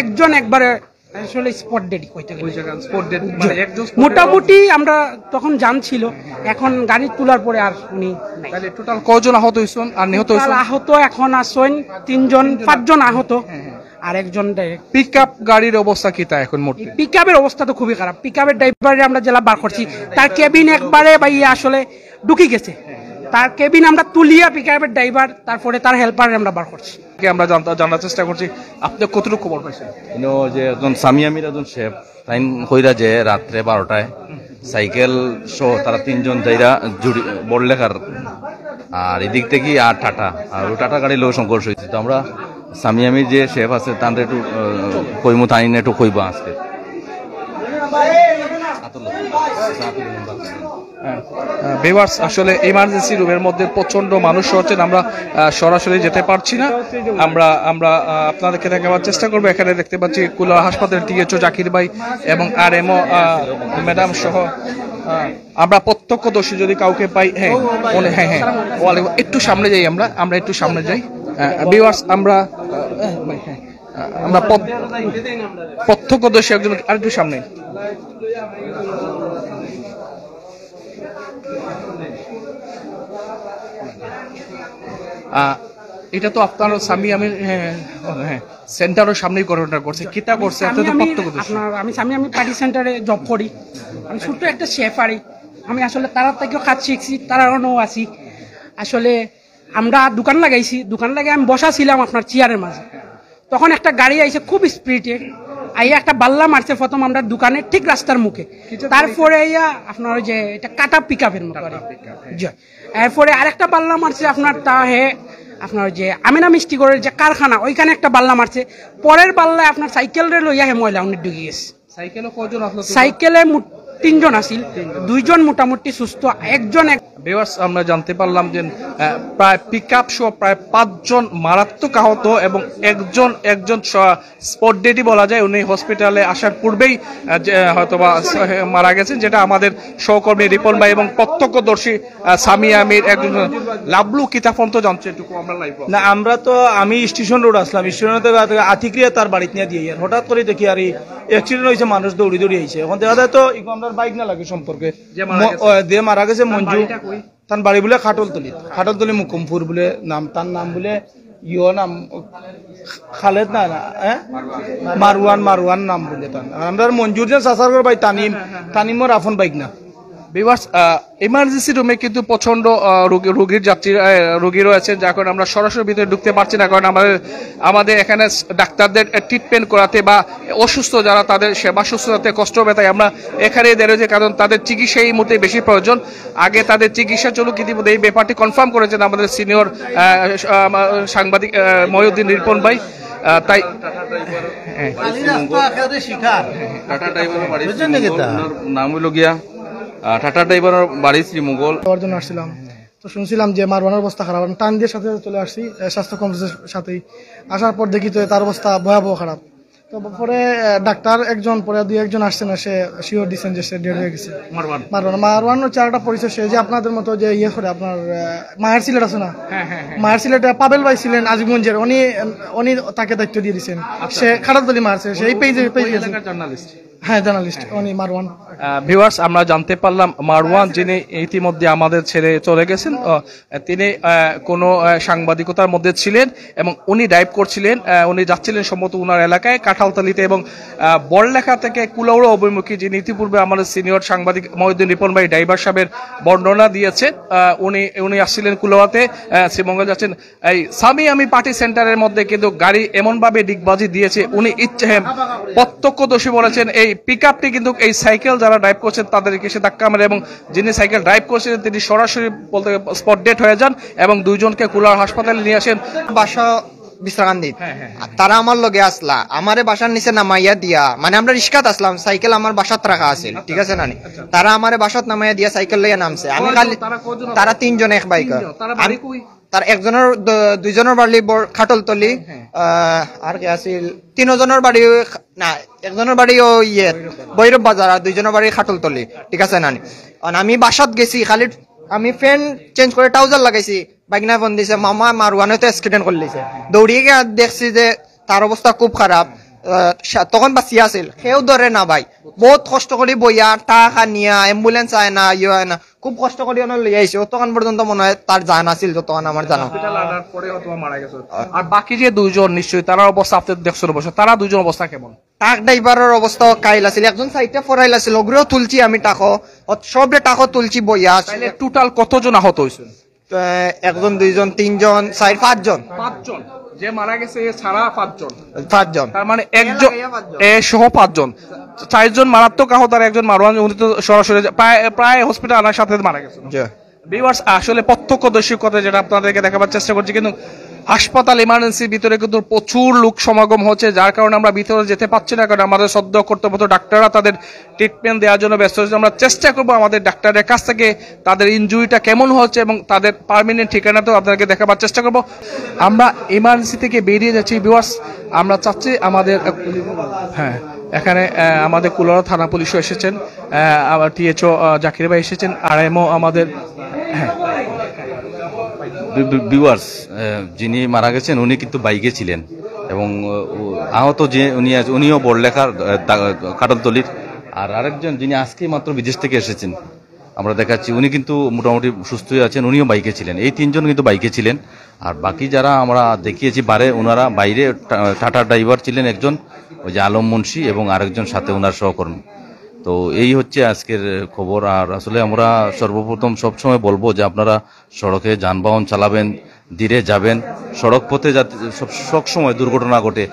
একজন একবারে আসলে স্পট ডেড কইতে গেলে স্পট ডেড মানে একজন মোটামুটি আমরা তখন জানছিল, এখন গাড়ি তোলার পরে আর উনি নাই। তাহলে টোটাল কয়জন আহত হইছেন আর নিহত হইছেন? আহত এখন আছেন 3জন 5জন আহত আর একজন ডাইরেক্ট। পিকআপ গাড়ির অবস্থা কি তা এখন মোট? পিকআপের অবস্থা তো খুবই খারাপ। পিকআপের ড্রাইভারে আমরা জেলা বার করছি, তার কেবিন একবারে ভাইয়া আসলে ঢুকি গেছে, তার কেবিন আমরা তুলিয়া পিকআপের ড্রাইভার তারপরে তার হেল্পার আমরা বার করছি। আমরা জানার চেষ্টা করছি আপনি কতটুকু খবর পাইছেন? যে একজন সামিয়ামির একজন শেফ তাই কইরা যে রাত্রে 12টায় সাইকেল সহ তারা 3জন যাইরা জুড়ি বড়লেখার আর এদিক থেকে আর টাটা আর ওই টাটা গাড়ি লোক সংঘর্ষ হয়েছে। তো আমরা সামিয়ামির যে শেফ আছে তাদের একটু কইমু তাই একটু কইবা আজকে। ভিউয়ার্স আসলে ইমার্জেন্সি রুমের মধ্যে প্রচন্ড মানুষ হচ্ছেন, আমরা সরাসরি যেতে পারছি না। আমরা আপনাদেরকে দেখাবার চেষ্টা করবো। এখানে দেখতে পাচ্ছি কুলা হাসপাতাল টিএচও জাকির ভাই এবং আরএমও ম্যাডাম সহ আমরা প্রত্যক্ষদর্শী যদি কাউকে পাই। হ্যাঁ হ্যাঁ হ্যাঁ একটু সামনে যাই, আমরা একটু সামনে যাই। ভিউয়ার্স আমরা প্রত্যক্ষদর্শী একজন আরেকটু সামনে। এটা তো আপনার স্বামী আমি সেন্টারের সামনেই ঘটনা করছে, কিতা করছে আমি স্বামী আমি পার্টি সেন্টারে জব করি, আমি ছোট্ট একটা শেফারি। আমি আসলে তারার থেকেও কাজ শিখছি, তারারও আছি। আসলে আমরা দোকান লাগাইছি, দোকান লাগাই আমি বসা ছিলাম আপনার চেয়ারের মাঝে, তখন একটা গাড়ি আইসে খুব স্পিডে আইয়া একটা বাল্লা মারছে প্রথম আমরা দোকানে ঠিক রাস্তার মুখে, তারপরে আইয়া আপনার যে এটা কাটা পিকআপের মতো এরপরে আরেকটা বাল্লা মারছে আপনার তা হে আপনার যে আমিনা মিষ্টি করে যে কারখানা ওইখানে একটা বাল্লা মারছে। পরের বাল্লায় আপনার সাইকেলে লইয়া হে ময়লা উনি ঢুকে গেছে। সাইকেলে 3জন আসিল, 2জন মোটামুটি সুস্থ, একজন। ভিউয়ার্স আমরা জানতে পারলাম যে প্রায় পিকআপ সহ প্রায় 5জন মারাত্মক আহত এবং একজন স্পট ডেডই বলা যায়। উনি হসপিটালে আসার পূর্বেই হয়তোবা মারা গেছেন, যেটা আমাদের সহকর্মী রিপন ভাই এবং প্রত্যক্ষদর্শী সামি আমির একজন লাভলু কিতাফন তো জানছে এটুকু আমরা লাইভ না। আমরা তো আমি স্টেশন রোড আসলাম, স্টেশন আতিক্রিয়া তার বাড়িতে নিয়ে দিয়ে হঠাৎ করে দেখি আর অ্যাক্সিডেন্ট হয়েছে, মানুষ দৌড়ি আইছে। এখন দেখা যায় তো আমরা বাইক না লাগে সম্পর্কে দিয়ে মারা গেছে মঞ্জু, তার বাড়ি বলে খাটলতলি মুকুমপুর বলে নাম, তার নাম বলে নাম খালেদ না মারওয়ান নাম বলে তার। আমরা মঞ্জুর যে চাচার ভাই তানিমর আফন বাইক না। ভিউয়ার্স ইমার্জেন্সি রুমে কিন্তু প্রচন্ড রোগী রয়েছেন, যার কারণে আমরা সরাসরি ভিতরে ঢুকতে পারছি না, কারণ আমাদের এখানে ডাক্তারদের ট্রিটমেন্ট করাতে বা অসুস্থ যারা তাদের সেবা সুস্থতাতে কষ্ট হবে, তাই আমরা এখানে দাঁড়িয়েছি, কারণ তাদের চিকিৎসা এই মুহূর্তে বেশি প্রয়োজন। আগে তাদের চিকিৎসা চলুক, ইতিমধ্যে এই ব্যাপারটি কনফার্ম করেছেন আমাদের সিনিয়র সাংবাদিক মহিউদ্দিন রিপন ভাই। তাই নাম হইল গিয়া টাটা ড্রাইভারের বাড়ি শ্রীমঙ্গল জন্য আসছিলাম, তো শুনছিলাম যে মারওয়ানের অবস্থা খারাপ। টান দিয়ে সাথে চলে আসছি স্বাস্থ্য কমপ্লেক্সের সাথেই। আসার পর দেখি তো তার অবস্থা ভয়াবহ খারাপ। তো পরে ডাক্তার একজন, পরে 2-1জন আসছে না, সে শিওর দিচ্ছেন যে সে ডেড হয়ে গেছে। মারওয়ান হচ্ছে আরেকটা পরিচয়, সে যে আপনাদের মতো যে ইয়ে করে আপনার মায়ের সিলেট আছে না, মায়ের সিলেটে পাবেল ভাই ছিলেন আজিমগঞ্জের, উনি তাকে দায়িত্ব দিয়ে দিচ্ছেন। সে খাটাতলি মারছে, সেই পেজে জার্নালিস্ট। হ্যাঁ জার্নালিস্ট উনি মারওয়ান। ভিউয়ার্স আমরা জানতে পারলাম মারওয়ান যিনি ইতিমধ্যে আমাদের ছেড়ে চলে গেছেন, তিনি কোনো সাংবাদিকতার মধ্যে ছিলেন এবং উনি ড্রাইভ করছিলেন, উনি যাচ্ছিলেন সম্ভবত উনার এলাকায় কাঁঠালতলিতে এবং বড়লেখা থেকে কুলাউড়া অভিমুখী, যিনি ইতিপূর্বে আমাদের সিনিয়র সাংবাদিক মহিউদ্দিন রিপন ভাই ড্রাইভার সাহেবের বর্ণনা দিয়েছেন। উনি আসছিলেন কুলাউড়াতে, শ্রীমঙ্গল যাচ্ছেন। এই স্বামী আমি পার্টি সেন্টারের মধ্যে কিন্তু গাড়ি এমনভাবে ডিগবাজি দিয়েছে, উনি প্রত্যক্ষদর্শী বলেছেন এই পিকআপটি কিন্তু এই সাইকেল যারা ড্রাইভ করছেন তাদেরকে সে ধাক্কা মারে এবং যিনি সাইকেল ড্রাইভ করছিলেন তিনি সরাসরি বলতে স্পট ডেড হয়ে যান এবং 2জনকে কুলার হাসপাতালে নিয়ে আসেন। বাসা বিশ্রাকান্দি তারা আমার লগে আসলা, আমারে বাসার নিচে নামাইয়া দিয়া, মানে আমরা রিস্কাত আসলাম, সাইকেল আমার বাসাত রাখা আছিল, ঠিক আছে না? তারা আমারে বাসাত নামাইয়া দিয়া সাইকেল লইয়া নামছে। আমি খালি তারা 3জন এক বাইক, তার 2জনের বাড়ি খাটলতলি, আর কি আছিল 3জনের বাড়ি না, 1জনের বাড়ি ভৈরব বাজার, আর 2জনের বাড়ি খাটলতলি, ঠিক আছে না? আমি বাসাত গেছি, খালি আমি ফ্যান চেঞ্জ করে ট্রাউজার লাগাইছি, বাইক না ফোন দিছে মামা মারওয়ানে তো অ্যাক্সিডেন্ট করে লিছে। দৌড়িয়ে গিয়ে দেখছি যে তার অবস্থা খুব খারাপ, তখন বাঁচিয়া আছিল সেও ধরে না ভাই বহুত কষ্ট করে বইয়া টাকা নিয়া অ্যাম্বুলেন্স আয় না ইয়ে হয় না খুব কষ্ট করে লই আইছে তখন পর্যন্ত মনে হয় তার জান আছিল যতক্ষণ আমার জানা হসপিটাল আনার পরে হয়তো মারা গেছে। আর বাকি যে দুইজন নিশ্চয়ই তার অবস্থা আপনি দেখছেন অবশ্য, তারা দুইজন অবস্থা কেমন? টাক ড্রাইভারের অবস্থা কাইল আছিল, একজন সাইডে ফরাইল আছিল, ওগুলোও তুলছি আমি টাকো সবরে টাকো তুলছি বইয়া তাহলে টোটাল কতজন আহত হয়েছেন? একজন দুইজন তিনজন চার পাঁচজন পাঁচজন। যে মারা গেছে এ ছাড়া পাঁচজন, তার মানে একজন এ সহ পাঁচজন, চারজন মারাত্মক আহত আর একজন মারওয়ান, উনি তো সরাসরি প্রায় হসপিটাল আনার সাথে মারা গেছে। ভিউয়ার্স আসলে প্রত্যক্ষদর্শীকতা যেটা আপনাদেরকে দেখাবার চেষ্টা করছি, কিন্তু হাসপাতাল ইমার্জেন্সির ভিতরে কিন্তু প্রচুর লোক সমাগম হচ্ছে, যার কারণে আমরা ভিতরে যেতে পারছি না, কারণ আমাদের সদ্য কর্তব্যরত ডাক্তাররা তাদের ট্রিটমেন্ট দেওয়ার জন্য ব্যস্ত হচ্ছে। আমরা চেষ্টা করবো আমাদের ডাক্তারের কাছ থেকে তাদের ইনজুরিটা কেমন হচ্ছে এবং তাদের পার্মানেন্ট ঠিকানাটাও আপনাদেরকে দেখাবার চেষ্টা করবো। আমরা ইমার্জেন্সি থেকে বেরিয়ে যাচ্ছি ভিউয়ার্স, আমরা চাচ্ছি আমাদের হ্যাঁ এখানে আমাদের কুলারা থানা পুলিশও এসেছেন, আবার টিএচও জাকির ভাই এসেছেন, আরএমও আমাদের ভিউয়ার্স যিনি মারা গেছেন উনি কিন্তু বাইকে ছিলেন এবং আহত যে উনিও বড়লেখার কাটলতলির। আর আরেকজন যিনি আজকে মাত্র বিদেশ থেকে এসেছেন আমরা দেখাচ্ছি, উনি কিন্তু মোটামুটি সুস্থই আছেন, উনিও বাইকে ছিলেন। এই তিনজন কিন্তু বাইকে ছিলেন। আর বাকি যারা আমরা দেখিয়েছি বারে, ওনারা বাইরে টাটা ড্রাইভার ছিলেন একজন, ওই যে আলম মুন্সি, এবং আরেকজন সাথে ওনার সহকর্মী। তো এই হচ্ছে আজকের খবর। আর আসলে আমরা সর্বপ্রথম সবসময় বলবো যে আপনারা সড়কে যানবাহন চালাবেন, ধীরে যাবেন, সড়ক পথে যাতে সবসময় দুর্ঘটনা ঘটে